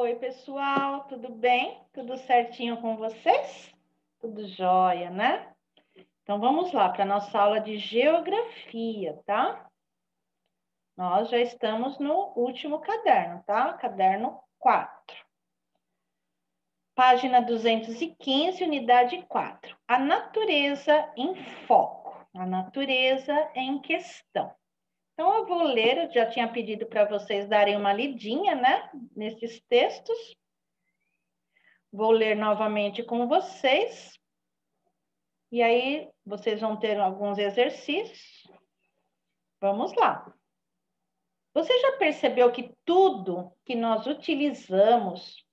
Oi, pessoal, tudo bem? Tudo certinho com vocês? Tudo jóia, né? Então, vamos lá para a nossa aula de geografia, tá? Nós já estamos no último caderno, tá? Caderno 4. Página 215, unidade 4. A natureza em foco. A natureza em questão. Então, eu vou ler, eu já tinha pedido para vocês darem uma lidinha, né? Nesses textos. Vou ler novamente com vocês. E aí, vocês vão ter alguns exercícios. Vamos lá. Você já percebeu que tudo que nós utilizamos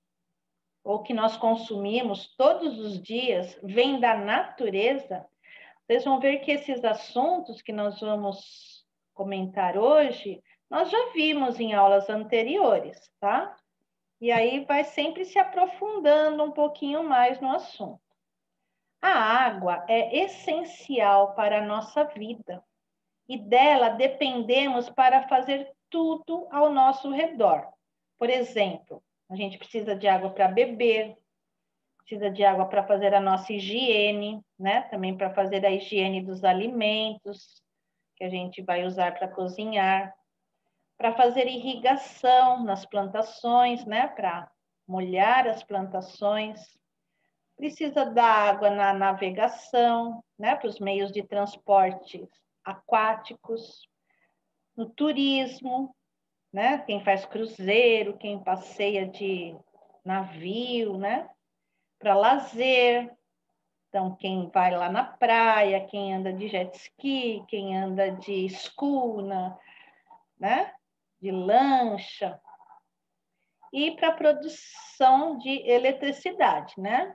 ou que nós consumimos todos os dias vem da natureza? Vocês vão ver que esses assuntos que nós vamos comentar hoje, nós já vimos em aulas anteriores, tá? E aí vai sempre se aprofundando um pouquinho mais no assunto. A água é essencial para a nossa vida e dela dependemos para fazer tudo ao nosso redor. Por exemplo, a gente precisa de água para beber, precisa de água para fazer a nossa higiene, né? Também para fazer a higiene dos alimentos que a gente vai usar para cozinhar, para fazer irrigação nas plantações, né? Para molhar as plantações. Precisa da água na navegação, né, para os meios de transporte aquáticos, no turismo, né, quem faz cruzeiro, quem passeia de navio, né, para lazer. Então, quem vai lá na praia, quem anda de jet ski, quem anda de escuna, né, de lancha. E para a produção de eletricidade, né?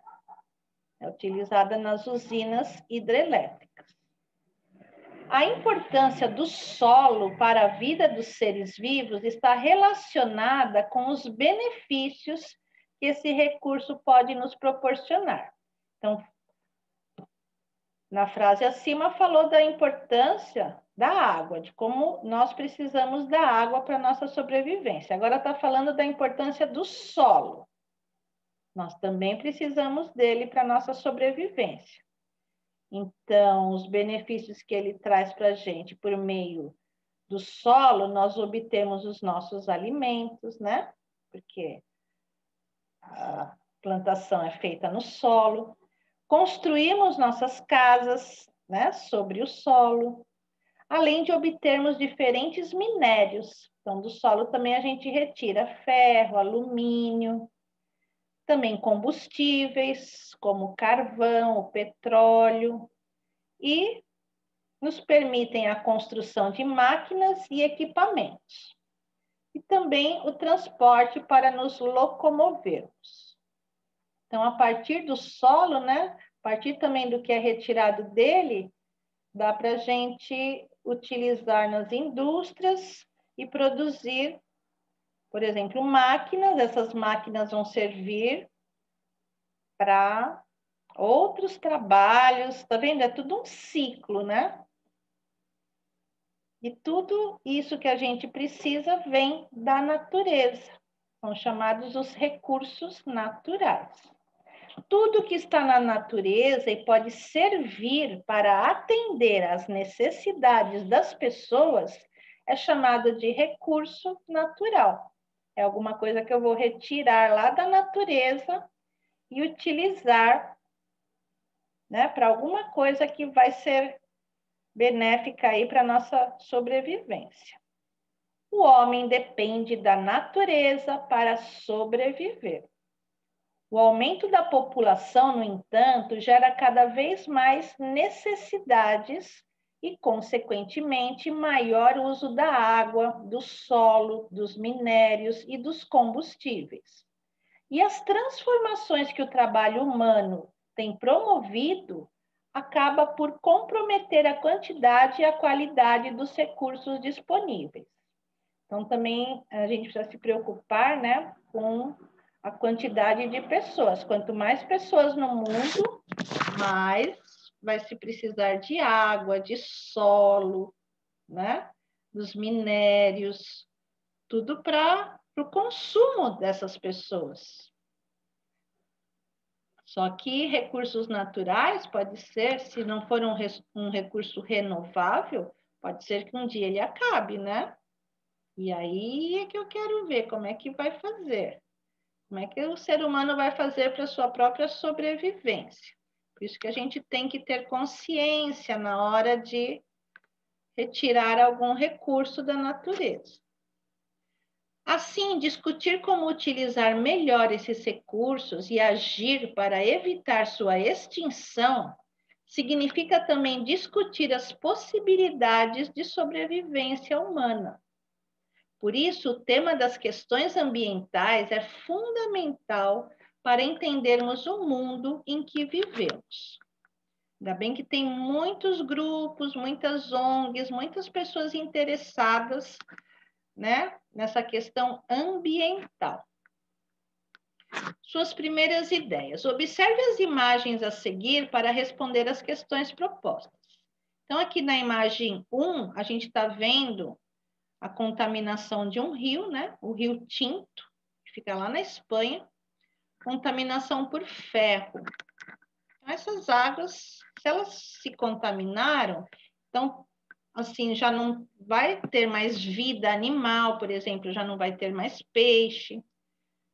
É utilizada nas usinas hidrelétricas. A importância do solo para a vida dos seres vivos está relacionada com os benefícios que esse recurso pode nos proporcionar. Então, na frase acima, falou da importância da água, de como nós precisamos da água para a nossa sobrevivência. Agora está falando da importância do solo. Nós também precisamos dele para a nossa sobrevivência. Então, os benefícios que ele traz para a gente por meio do solo, nós obtemos os nossos alimentos, né? Porque a plantação é feita no solo. Construímos nossas casas, né? Sobre o solo. Além de obtermos diferentes minérios. Então, do solo também a gente retira ferro, alumínio, também combustíveis, como o carvão, o petróleo, e nos permitem a construção de máquinas e equipamentos. E também o transporte para nos locomovermos. Então, a partir do solo, né? A partir também do que é retirado dele, dá para a gente utilizar nas indústrias e produzir, por exemplo, máquinas. Essas máquinas vão servir para outros trabalhos, tá vendo? É tudo um ciclo, né? E tudo isso que a gente precisa vem da natureza. São chamados os recursos naturais. Tudo que está na natureza e pode servir para atender às necessidades das pessoas é chamado de recurso natural. É alguma coisa que eu vou retirar lá da natureza e utilizar, né, para alguma coisa que vai ser benéfica aí para a nossa sobrevivência. O homem depende da natureza para sobreviver. O aumento da população, no entanto, gera cada vez mais necessidades e, consequentemente, maior uso da água, do solo, dos minérios e dos combustíveis. E as transformações que o trabalho humano tem promovido acaba por comprometer a quantidade e a qualidade dos recursos disponíveis. Então, também a gente precisa se preocupar, né, com a quantidade de pessoas. Quanto mais pessoas no mundo, mais vai se precisar de água, de solo, né, dos minérios, tudo para para o consumo dessas pessoas. Só que recursos naturais pode ser, se não for um recurso renovável, pode ser que um dia ele acabe, né? E aí é que eu quero ver como é que vai fazer. Como é que o ser humano vai fazer para a sua própria sobrevivência. Por isso que a gente tem que ter consciência na hora de retirar algum recurso da natureza. Assim, discutir como utilizar melhor esses recursos e agir para evitar sua extinção significa também discutir as possibilidades de sobrevivência humana. Por isso, o tema das questões ambientais é fundamental para entendermos o mundo em que vivemos. Ainda bem que tem muitos grupos, muitas ONGs, muitas pessoas interessadas, né, nessa questão ambiental. Suas primeiras ideias. Observe as imagens a seguir para responder as questões propostas. Então, aqui na imagem 1, a gente está vendo a contaminação de um rio, né? O Rio Tinto, que fica lá na Espanha. Contaminação por ferro. Então, essas águas, se elas se contaminaram, então, assim, já não vai ter mais vida animal, por exemplo, já não vai ter mais peixe.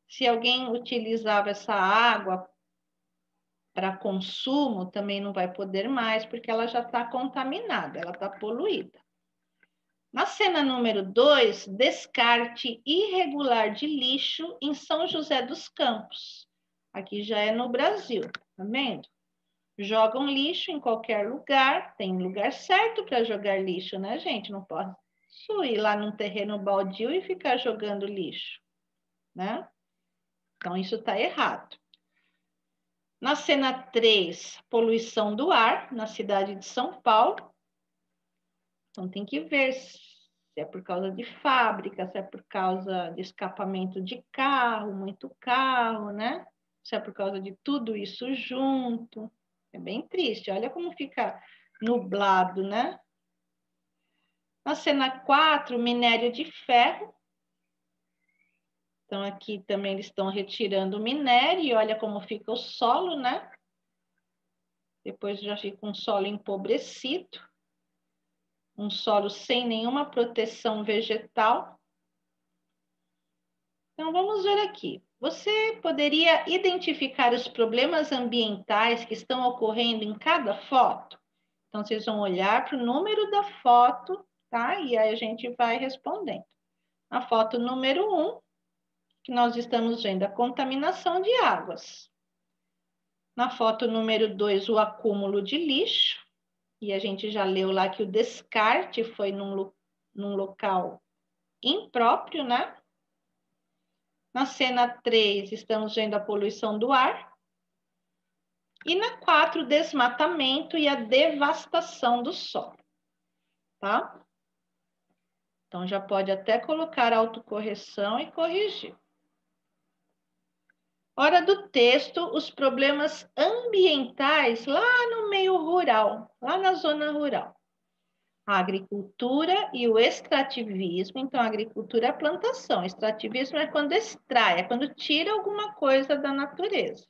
Se alguém utilizava essa água para consumo, também não vai poder mais, porque ela já está contaminada, ela está poluída. Na cena número 2, descarte irregular de lixo em São José dos Campos. Aqui já é no Brasil, tá vendo? Jogam lixo em qualquer lugar, tem lugar certo para jogar lixo, né, gente? Não posso ir lá num terreno baldio e ficar jogando lixo, né? Então, isso está errado. Na cena 3, poluição do ar, na cidade de São Paulo. Então, tem que ver se é por causa de fábrica, se é por causa de escapamento de carro, muito carro, né? Se é por causa de tudo isso junto. É bem triste, olha como fica nublado, né? Na cena 4, minério de ferro. Então, aqui também eles estão retirando o minério e olha como fica o solo, né? Depois já fica um solo empobrecido, um solo sem nenhuma proteção vegetal. Então, vamos ver aqui. Você poderia identificar os problemas ambientais que estão ocorrendo em cada foto? Então, vocês vão olhar para o número da foto, tá? E aí a gente vai respondendo. A foto número 1, que nós estamos vendo a contaminação de águas. Na foto número 2, o acúmulo de lixo. E a gente já leu lá que o descarte foi num local impróprio, né? Na cena 3, estamos vendo a poluição do ar. E na 4, o desmatamento e a devastação do solo, tá? Então, já pode até colocar autocorreção e corrigir. Hora do texto, os problemas ambientais lá no meio rural, lá na zona rural. A agricultura e o extrativismo. Então, a agricultura é a plantação, o extrativismo é quando extrai, é quando tira alguma coisa da natureza.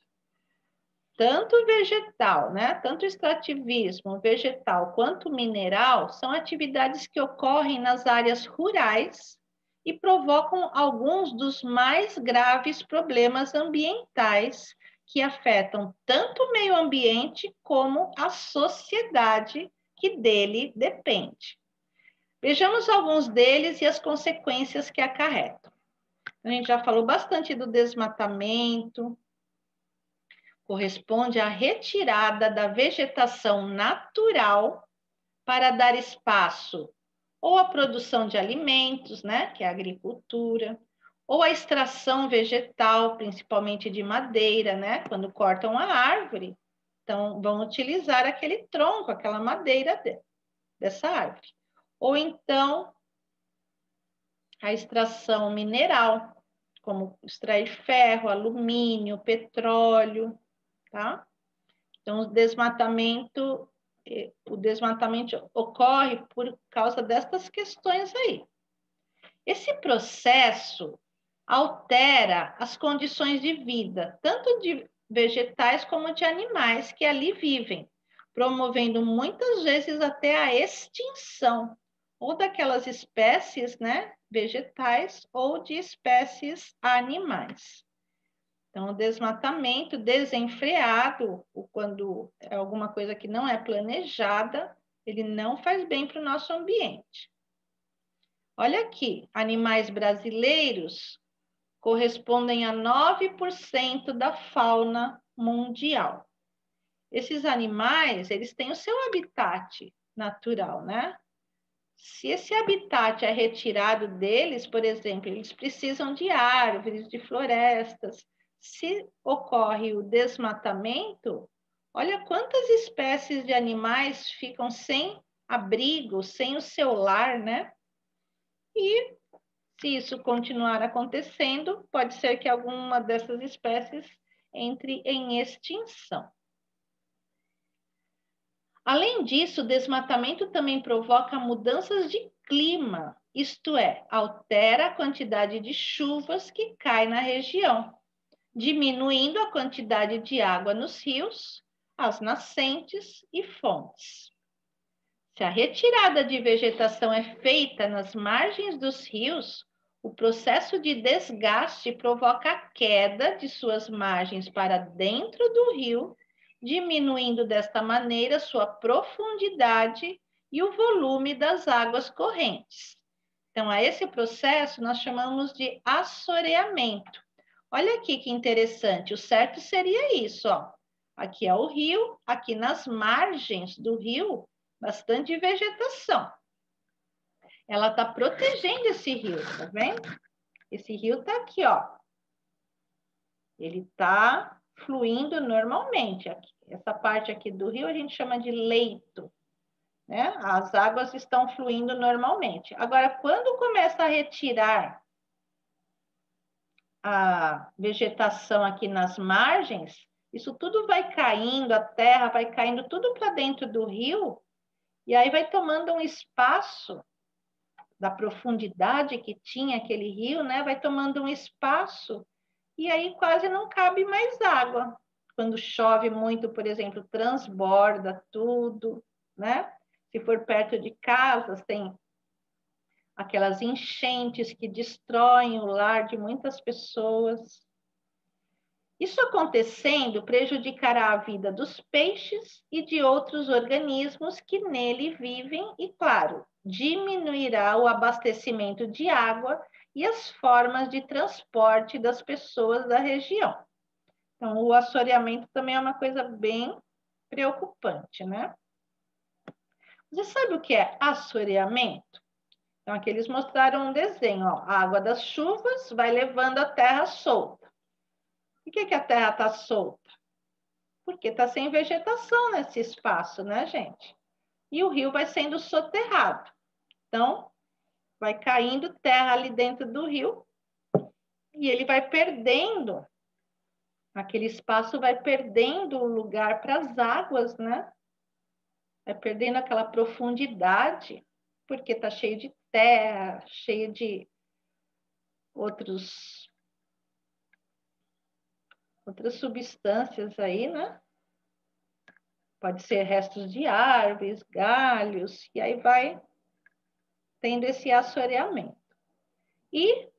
Tanto vegetal, né? Tanto extrativismo vegetal quanto mineral são atividades que ocorrem nas áreas rurais e provocam alguns dos mais graves problemas ambientais que afetam tanto o meio ambiente como a sociedade que dele depende. Vejamos alguns deles e as consequências que acarretam. A gente já falou bastante do desmatamento, corresponde à retirada da vegetação natural para dar espaço ou à produção de alimentos, né, que é a agricultura, ou à extração vegetal, principalmente de madeira, né, quando cortam a árvore, então vão utilizar aquele tronco, aquela madeira dessa árvore. Ou então a extração mineral, como extrair ferro, alumínio, petróleo, tá? Então, o desmatamento ocorre por causa destas questões aí. Esse processo altera as condições de vida, tanto de vegetais como de animais que ali vivem, promovendo muitas vezes até a extinção ou daquelas espécies, né, vegetais ou de espécies animais. Então, o desmatamento desenfreado, quando é alguma coisa que não é planejada, ele não faz bem para o nosso ambiente. Olha aqui, animais brasileiros correspondem a 9% da fauna mundial. Esses animais, eles têm o seu habitat natural, né? Se esse habitat é retirado deles, por exemplo, eles precisam de árvores, de florestas. Se ocorre o desmatamento, olha quantas espécies de animais ficam sem abrigo, sem o seu lar, né? E se isso continuar acontecendo, pode ser que alguma dessas espécies entre em extinção. Além disso, o desmatamento também provoca mudanças de clima, isto é, altera a quantidade de chuvas que cai na região, diminuindo a quantidade de água nos rios, as nascentes e fontes. Se a retirada de vegetação é feita nas margens dos rios, o processo de desgaste provoca a queda de suas margens para dentro do rio, diminuindo desta maneira sua profundidade e o volume das águas correntes. Então, a esse processo nós chamamos de assoreamento. Olha aqui que interessante, o certo seria isso, ó. Aqui é o rio, aqui nas margens do rio, bastante vegetação. Ela está protegendo esse rio, tá vendo? Esse rio está aqui, ó. Ele está fluindo normalmente. Aqui. Essa parte aqui do rio a gente chama de leito, né? As águas estão fluindo normalmente. Agora, quando começa a retirar a vegetação aqui nas margens, isso tudo vai caindo, a terra vai caindo tudo para dentro do rio, e aí vai tomando um espaço da profundidade que tinha aquele rio, né? Vai tomando um espaço e aí quase não cabe mais água. Quando chove muito, por exemplo, transborda tudo, né? Se for perto de casas, tem aquelas enchentes que destroem o lar de muitas pessoas. Isso acontecendo prejudicará a vida dos peixes e de outros organismos que nele vivem e, claro, diminuirá o abastecimento de água e as formas de transporte das pessoas da região. Então, o assoreamento também é uma coisa bem preocupante, né? Você sabe o que é assoreamento? Então, aqui eles mostraram um desenho, ó, a água das chuvas vai levando a terra solta. Por que a terra está solta? Porque está sem vegetação nesse espaço, né, gente? E o rio vai sendo soterrado. Então, vai caindo terra ali dentro do rio e ele vai perdendo, aquele espaço vai perdendo o lugar para as águas, né? Vai perdendo aquela profundidade, porque está cheio de terra, cheio de outras substâncias aí, né? Pode ser restos de árvores, galhos, e aí vai tendo esse assoreamento. E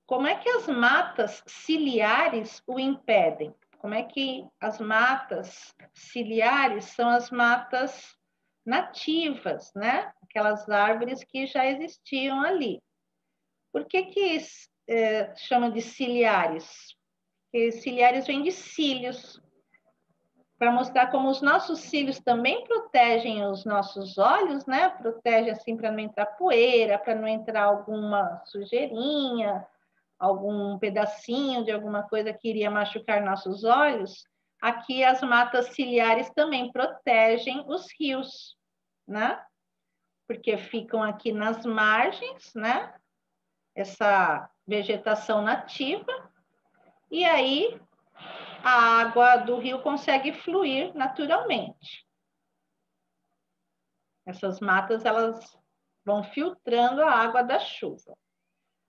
como é que as matas ciliares o impedem? Como é que as matas ciliares são as matas nativas, né? Aquelas árvores que já existiam ali. Por que chama de ciliares? Porque ciliares vem de cílios, para mostrar como os nossos cílios também protegem os nossos olhos, né? Protege assim para não entrar poeira, para não entrar alguma sujeirinha, algum pedacinho de alguma coisa que iria machucar nossos olhos. Aqui as matas ciliares também protegem os rios, né? Porque ficam aqui nas margens, né? Essa vegetação nativa. E aí a água do rio consegue fluir naturalmente. Essas matas, elas vão filtrando a água da chuva.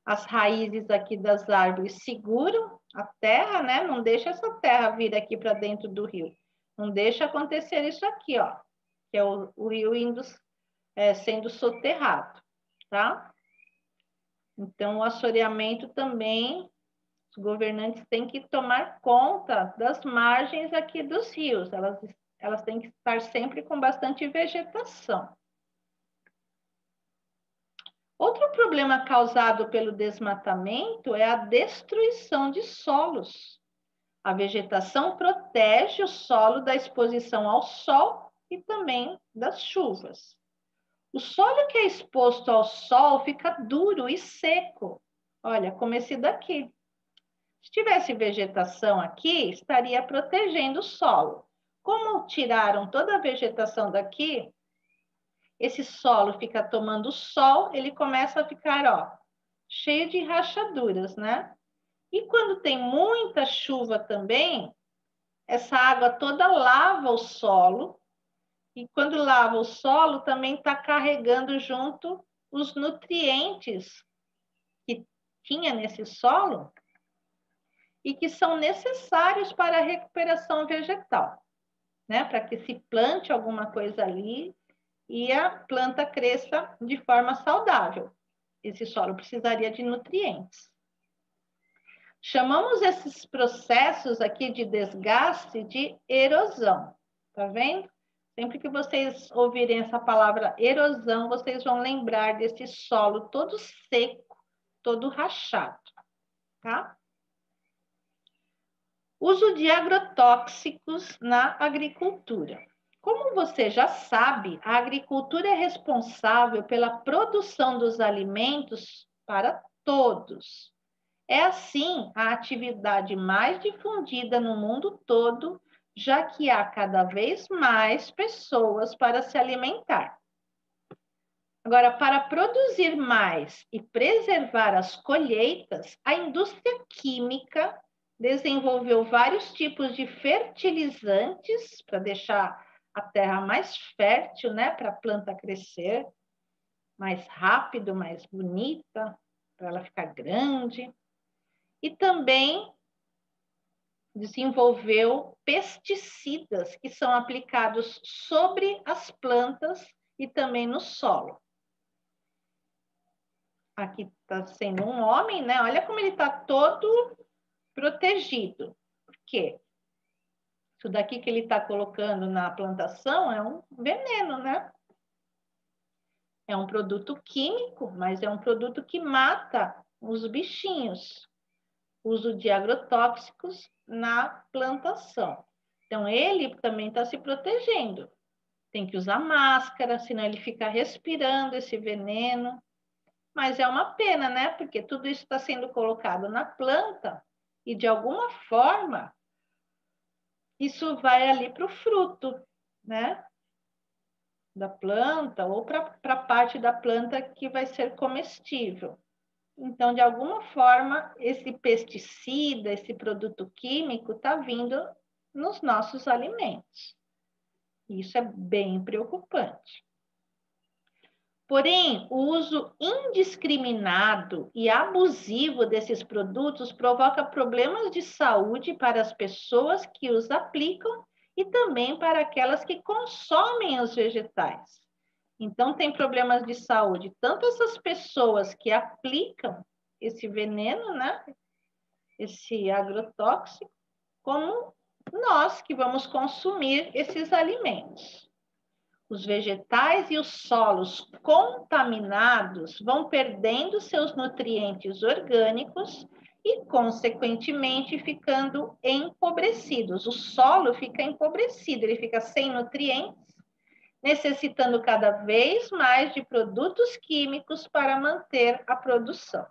As raízes aqui das árvores seguram a terra, né? Não deixa essa terra vir aqui para dentro do rio. Não deixa acontecer isso aqui, ó. Que é o rio indo, sendo soterrado, tá? Então, o assoreamento também, os governantes têm que tomar conta das margens aqui dos rios. Elas têm que estar sempre com bastante vegetação. Outro problema causado pelo desmatamento é a destruição de solos. A vegetação protege o solo da exposição ao sol e também das chuvas. O solo que é exposto ao sol fica duro e seco. Olha, como esse daqui. Se tivesse vegetação aqui, estaria protegendo o solo. Como tiraram toda a vegetação daqui, esse solo fica tomando sol, ele começa a ficar, ó, cheio de rachaduras, né? E quando tem muita chuva também, essa água toda lava o solo, e quando lava o solo, também está carregando junto os nutrientes que tinha nesse solo e que são necessários para a recuperação vegetal, né? Para que se plante alguma coisa ali e a planta cresça de forma saudável. Esse solo precisaria de nutrientes. Chamamos esses processos aqui de desgaste de erosão, tá vendo? Sempre que vocês ouvirem essa palavra erosão, vocês vão lembrar desse solo todo seco, todo rachado, tá? Uso de agrotóxicos na agricultura. Como você já sabe, a agricultura é responsável pela produção dos alimentos para todos. É assim a atividade mais difundida no mundo todo, já que há cada vez mais pessoas para se alimentar. Agora, para produzir mais e preservar as colheitas, a indústria química desenvolveu vários tipos de fertilizantes para deixar a terra mais fértil, né, para a planta crescer mais rápido, mais bonita, para ela ficar grande. E também desenvolveu pesticidas que são aplicados sobre as plantas e também no solo. Aqui está sendo um homem, né? Olha como ele está todo protegido. Por quê? Isso daqui que ele está colocando na plantação é um veneno, né? É um produto químico, mas é um produto que mata os bichinhos. Uso de agrotóxicos na plantação. Então, ele também está se protegendo. Tem que usar máscara, senão ele fica respirando esse veneno. Mas é uma pena, né? Porque tudo isso está sendo colocado na planta e, de alguma forma, isso vai ali para o fruto, né? Da planta ou para a parte da planta que vai ser comestível. Então, de alguma forma, esse pesticida, esse produto químico está vindo nos nossos alimentos. Isso é bem preocupante. Porém, o uso indiscriminado e abusivo desses produtos provoca problemas de saúde para as pessoas que os aplicam e também para aquelas que consomem os vegetais. Então, tem problemas de saúde, tanto essas pessoas que aplicam esse veneno, né? Esse agrotóxico, como nós que vamos consumir esses alimentos. Os vegetais e os solos contaminados vão perdendo seus nutrientes orgânicos e, consequentemente, ficando empobrecidos. O solo fica empobrecido, ele fica sem nutrientes, necessitando cada vez mais de produtos químicos para manter a produção.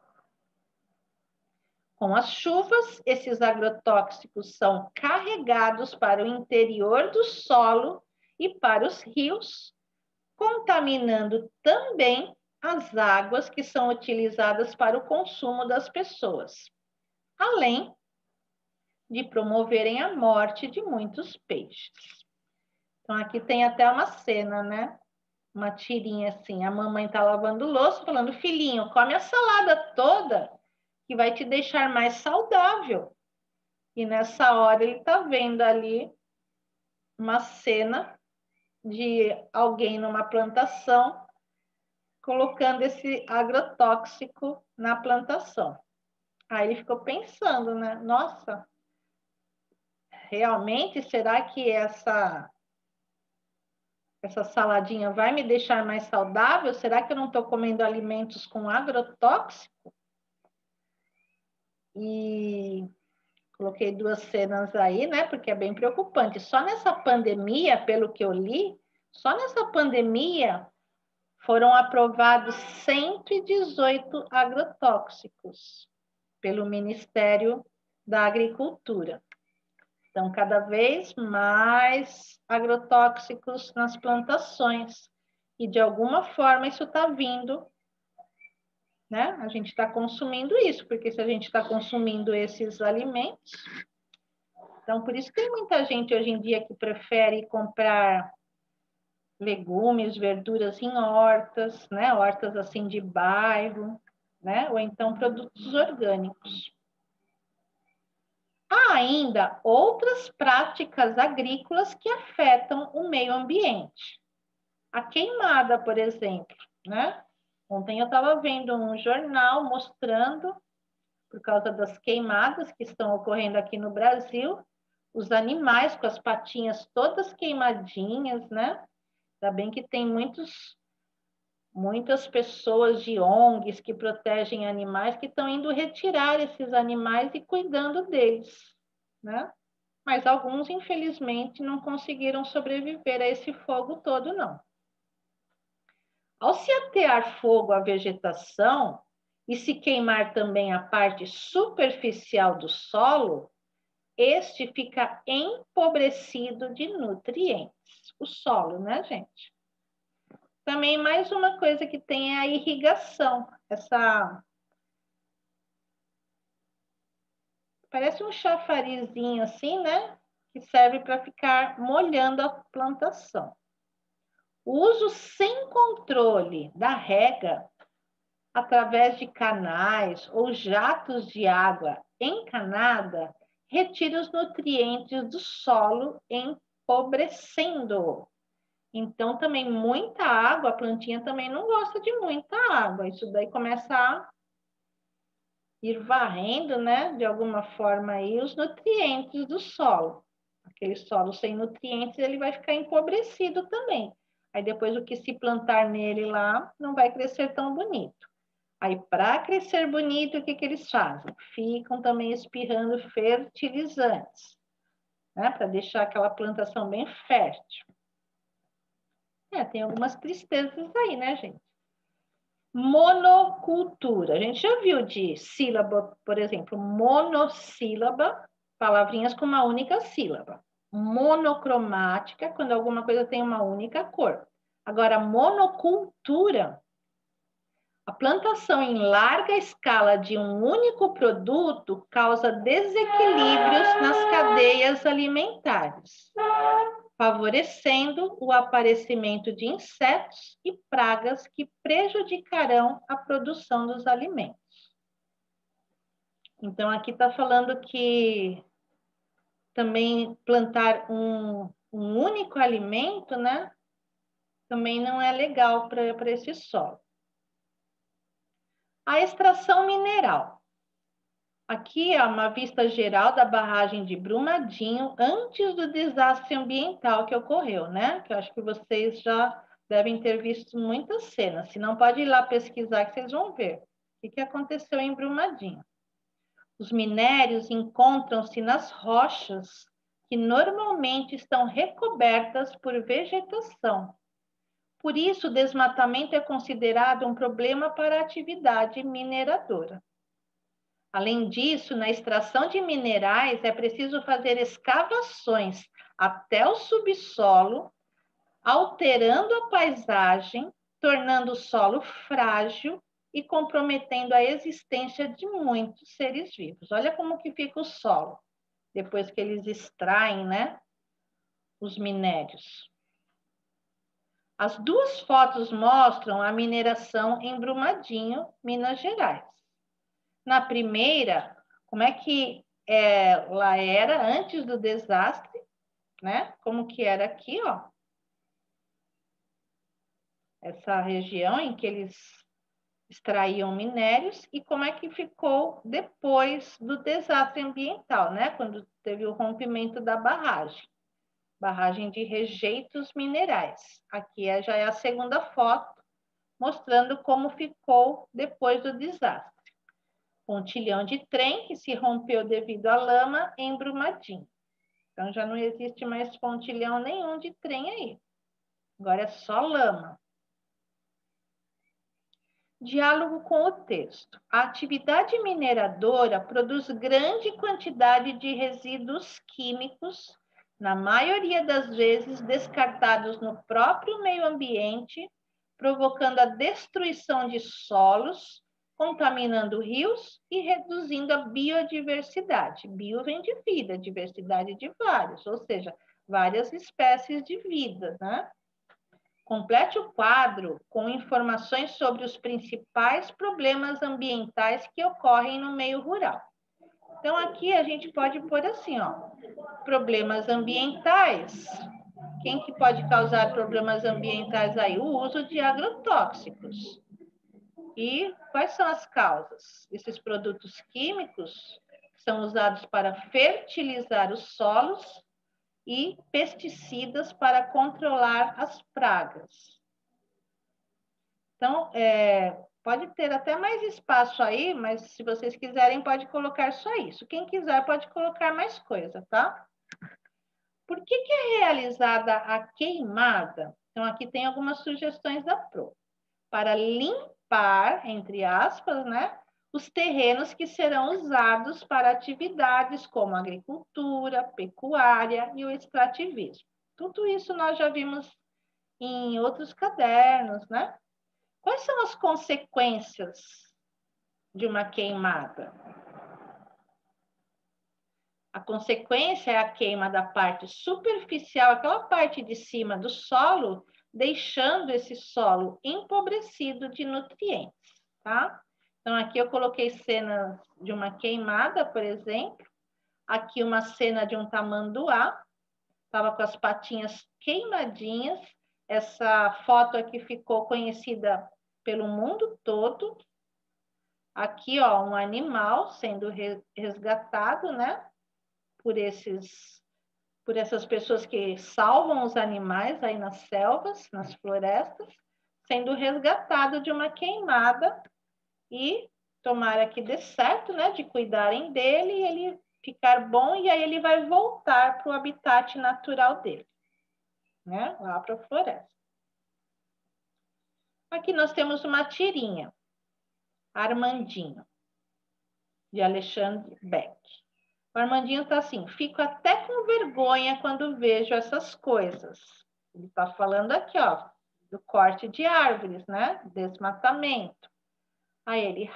Com as chuvas, esses agrotóxicos são carregados para o interior do solo e para os rios, contaminando também as águas que são utilizadas para o consumo das pessoas, além de promoverem a morte de muitos peixes. Então, aqui tem até uma cena, né? uma tirinha assim, a mamãe tá lavando louça, falando, filhinho, come a salada toda, que vai te deixar mais saudável. E nessa hora ele tá vendo ali uma cena de alguém numa plantação colocando esse agrotóxico na plantação. Aí ele ficou pensando, né? Nossa, realmente, será que essa saladinha vai me deixar mais saudável? Será que eu não estou comendo alimentos com agrotóxico? E coloquei duas cenas aí, né? Porque é bem preocupante. Só nessa pandemia, pelo que eu li, só nessa pandemia foram aprovados 118 agrotóxicos pelo Ministério da Agricultura. Então, cada vez mais agrotóxicos nas plantações. E, de alguma forma, isso está vindo, né? A gente está consumindo isso, porque se a gente está consumindo esses alimentos... Então, por isso que tem muita gente hoje em dia que prefere comprar legumes, verduras em hortas, né? Hortas assim de bairro, né? Ou então produtos orgânicos. Há ainda outras práticas agrícolas que afetam o meio ambiente. A queimada, por exemplo, né? Ontem eu estava vendo um jornal mostrando, por causa das queimadas que estão ocorrendo aqui no Brasil, os animais com as patinhas todas queimadinhas, né? Ainda bem que tem muitas pessoas de ONGs que protegem animais que estão indo retirar esses animais e cuidando deles, né? Mas alguns, infelizmente, não conseguiram sobreviver a esse fogo todo, não. Ao se atear fogo à vegetação e se queimar também a parte superficial do solo, este fica empobrecido de nutrientes. O solo, né, gente? Também mais uma coisa que tem é a irrigação. Parece um chafarizinho assim, né? Que serve para ficar molhando a plantação. O uso sem controle da rega através de canais ou jatos de água encanada retira os nutrientes do solo, empobrecendo-o. Então, também muita água, a plantinha também não gosta de muita água. Isso daí começa a ir varrendo, né, de alguma forma aí, os nutrientes do solo. Aquele solo sem nutrientes, ele vai ficar empobrecido também. Aí depois o que se plantar nele lá não vai crescer tão bonito. Aí para crescer bonito, o que que eles fazem? Ficam também espirrando fertilizantes, né, para deixar aquela plantação bem fértil. Tem algumas tristezas aí, né, gente? Monocultura. A gente já viu de sílaba, por exemplo, monossílaba, palavrinhas com uma única sílaba. Monocromática, quando alguma coisa tem uma única cor. Agora, monocultura, a plantação em larga escala de um único produto causa desequilíbrios nas cadeias alimentares, favorecendo o aparecimento de insetos e pragas que prejudicarão a produção dos alimentos. Então, aqui está falando que também plantar um único alimento, né? Também não é legal para esse solo. A extração mineral. Aqui é uma vista geral da barragem de Brumadinho antes do desastre ambiental que ocorreu, né? Que eu acho que vocês já devem ter visto muitas cenas. Se não, pode ir lá pesquisar que vocês vão ver o que aconteceu em Brumadinho. Os minérios encontram-se nas rochas que normalmente estão recobertas por vegetação. Por isso, o desmatamento é considerado um problema para a atividade mineradora. Além disso, na extração de minerais, é preciso fazer escavações até o subsolo, alterando a paisagem, tornando o solo frágil e comprometendo a existência de muitos seres vivos. Olha como que fica o solo, depois que eles extraem, né, os minérios. As duas fotos mostram a mineração em Brumadinho, Minas Gerais. Na primeira, como é que ela era antes do desastre, né? Como que era aqui, ó. Essa região em que eles extraíam minérios e como é que ficou depois do desastre ambiental, né? Quando teve o rompimento da barragem de rejeitos minerais. Aqui já é a segunda foto, mostrando como ficou depois do desastre. Pontilhão de trem que se rompeu devido à lama em Brumadinho. Então, já não existe mais pontilhão nenhum de trem aí. Agora é só lama. Diálogo com o texto. A atividade mineradora produz grande quantidade de resíduos químicos, na maioria das vezes descartados no próprio meio ambiente, provocando a destruição de solos, contaminando rios e reduzindo a biodiversidade. Bio vem de vida, diversidade de vários, ou seja, várias espécies de vida, né? Complete o quadro com informações sobre os principais problemas ambientais que ocorrem no meio rural. Então, aqui a gente pode pôr assim, ó, problemas ambientais. Quem que pode causar problemas ambientais aí? O uso de agrotóxicos. E quais são as causas? Esses produtos químicos são usados para fertilizar os solos e pesticidas para controlar as pragas. Então, pode ter até mais espaço aí, mas se vocês quiserem, pode colocar só isso. Quem quiser pode colocar mais coisa, tá? Por que é realizada a queimada? Então, aqui tem algumas sugestões da Pro. Para limpar, entre aspas, né, os terrenos que serão usados para atividades como agricultura, pecuária e o extrativismo. Tudo isso nós já vimos em outros cadernos, né? Quais são as consequências de uma queimada? A consequência é a queima da parte superficial, aquela parte de cima do solo, deixando esse solo empobrecido de nutrientes, tá? Então, aqui eu coloquei cenas de uma queimada, por exemplo. Aqui uma cena de um tamanduá, estava com as patinhas queimadinhas. Essa foto aqui ficou conhecida pelo mundo todo. Aqui, ó, um animal sendo resgatado, né? Por essas pessoas que salvam os animais aí nas selvas, nas florestas, sendo resgatado de uma queimada e tomara que dê certo, né, de cuidarem dele e ele ficar bom e aí ele vai voltar para o habitat natural dele, né, lá para a floresta. Aqui nós temos uma tirinha, Armandinho, de Alexandre Beck. O Armandinho está assim, fico até com vergonha quando vejo essas coisas. Ele está falando aqui, ó, do corte de árvores, né? Desmatamento. Aí ele,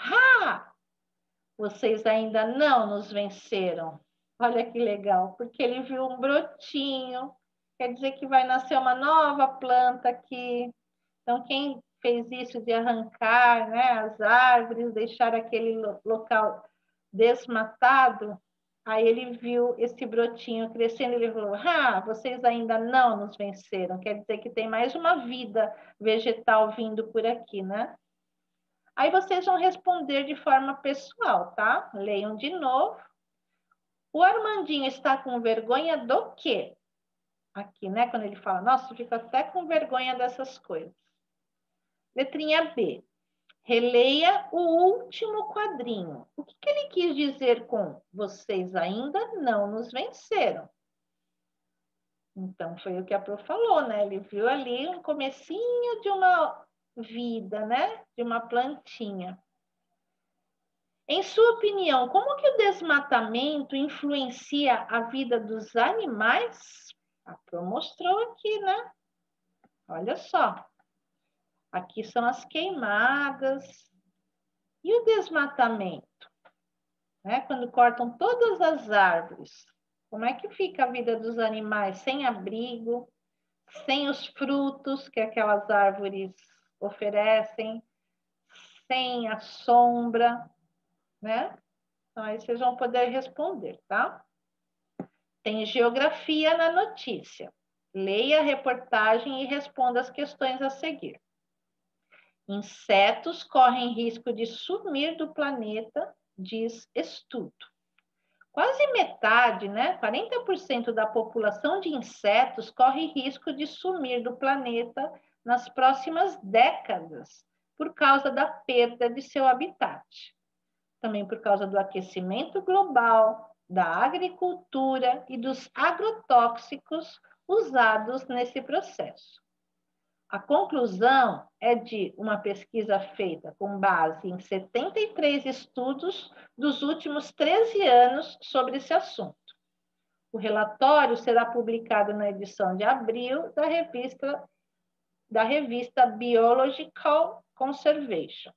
vocês ainda não nos venceram. Olha que legal, porque ele viu um brotinho, quer dizer que vai nascer uma nova planta aqui. Então, quem fez isso de arrancar, né, as árvores, deixar aquele local desmatado, aí ele viu esse brotinho crescendo, ele falou, vocês ainda não nos venceram, quer dizer que tem mais uma vida vegetal vindo por aqui, né? Aí vocês vão responder de forma pessoal, tá? Leiam de novo. O Armandinho está com vergonha do quê? Aqui, né? Quando ele fala, nossa, eu fico até com vergonha dessas coisas. Letrinha B. Releia o último quadrinho. O que ele quis dizer com vocês ainda não nos venceram? Então, foi o que a Pro falou, né? Ele viu ali um comecinho de uma vida, né? De uma plantinha. Em sua opinião, como que o desmatamento influencia a vida dos animais? A Pro mostrou aqui, né? Olha só. Aqui são as queimadas. E o desmatamento? Né? Quando cortam todas as árvores, como é que fica a vida dos animais sem abrigo, sem os frutos que aquelas árvores oferecem, sem a sombra, né? Então, aí vocês vão poder responder, tá? Tem geografia na notícia. Leia a reportagem e responda as questões a seguir. Insetos correm risco de sumir do planeta, diz estudo. Quase metade, né, 40% da população de insetos corre risco de sumir do planeta nas próximas décadas, por causa da perda de seu habitat. Também por causa do aquecimento global, da agricultura e dos agrotóxicos usados nesse processo. A conclusão é de uma pesquisa feita com base em 73 estudos dos últimos 13 anos sobre esse assunto. O relatório será publicado na edição de abril da revista Biological Conservation.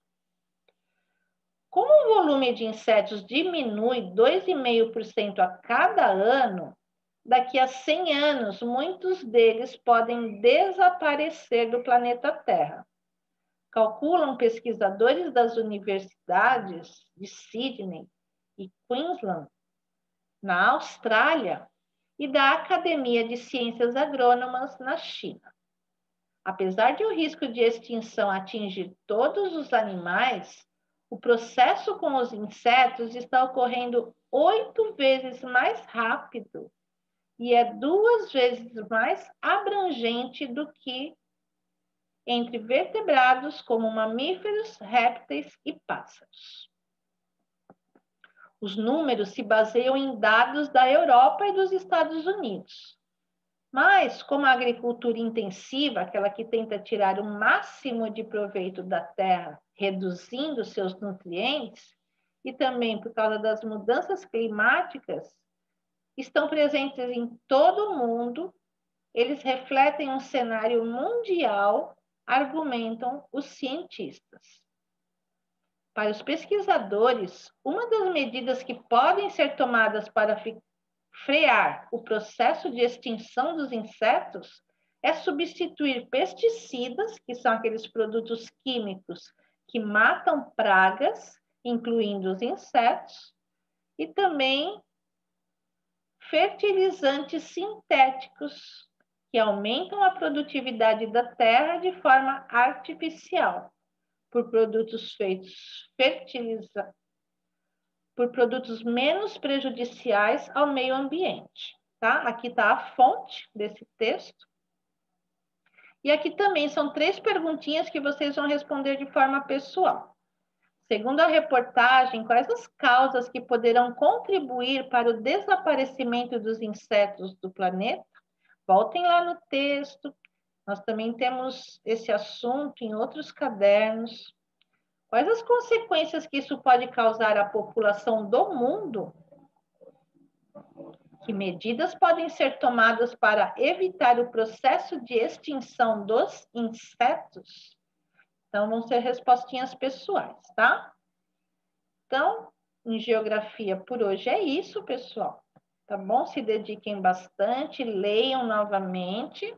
Como o volume de insetos diminui 2,5% a cada ano, daqui a 100 anos, muitos deles podem desaparecer do planeta Terra. Calculam pesquisadores das universidades de Sydney e Queensland, na Austrália, e da Academia de Ciências Agrônomas, na China. Apesar de o risco de extinção atingir todos os animais, o processo com os insetos está ocorrendo 8 vezes mais rápido e é 2 vezes mais abrangente do que entre vertebrados como mamíferos, répteis e pássaros. Os números se baseiam em dados da Europa e dos Estados Unidos. Mas, como a agricultura intensiva, aquela que tenta tirar o máximo de proveito da terra, reduzindo seus nutrientes, e também por causa das mudanças climáticas, estão presentes em todo o mundo, eles refletem um cenário mundial, argumentam os cientistas. Para os pesquisadores, uma das medidas que podem ser tomadas para frear o processo de extinção dos insetos é substituir pesticidas, que são aqueles produtos químicos que matam pragas, incluindo os insetos, e também fertilizantes sintéticos, que aumentam a produtividade da terra de forma artificial, por produtos por produtos menos prejudiciais ao meio ambiente, tá? Aqui está a fonte desse texto. E aqui também são 3 perguntinhas que vocês vão responder de forma pessoal. Segundo a reportagem, quais as causas que poderão contribuir para o desaparecimento dos insetos do planeta? Voltem lá no texto. Nós também temos esse assunto em outros cadernos. Quais as consequências que isso pode causar à população do mundo? Que medidas podem ser tomadas para evitar o processo de extinção dos insetos? Então, vão ser respostinhas pessoais, tá? Então, em geografia por hoje é isso, pessoal. Tá bom? Se dediquem bastante, leiam novamente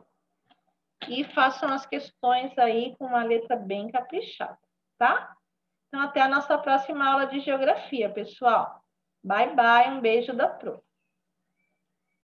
e façam as questões aí com uma letra bem caprichada, tá? Então, até a nossa próxima aula de geografia, pessoal. Bye, bye. Um beijo da Pro.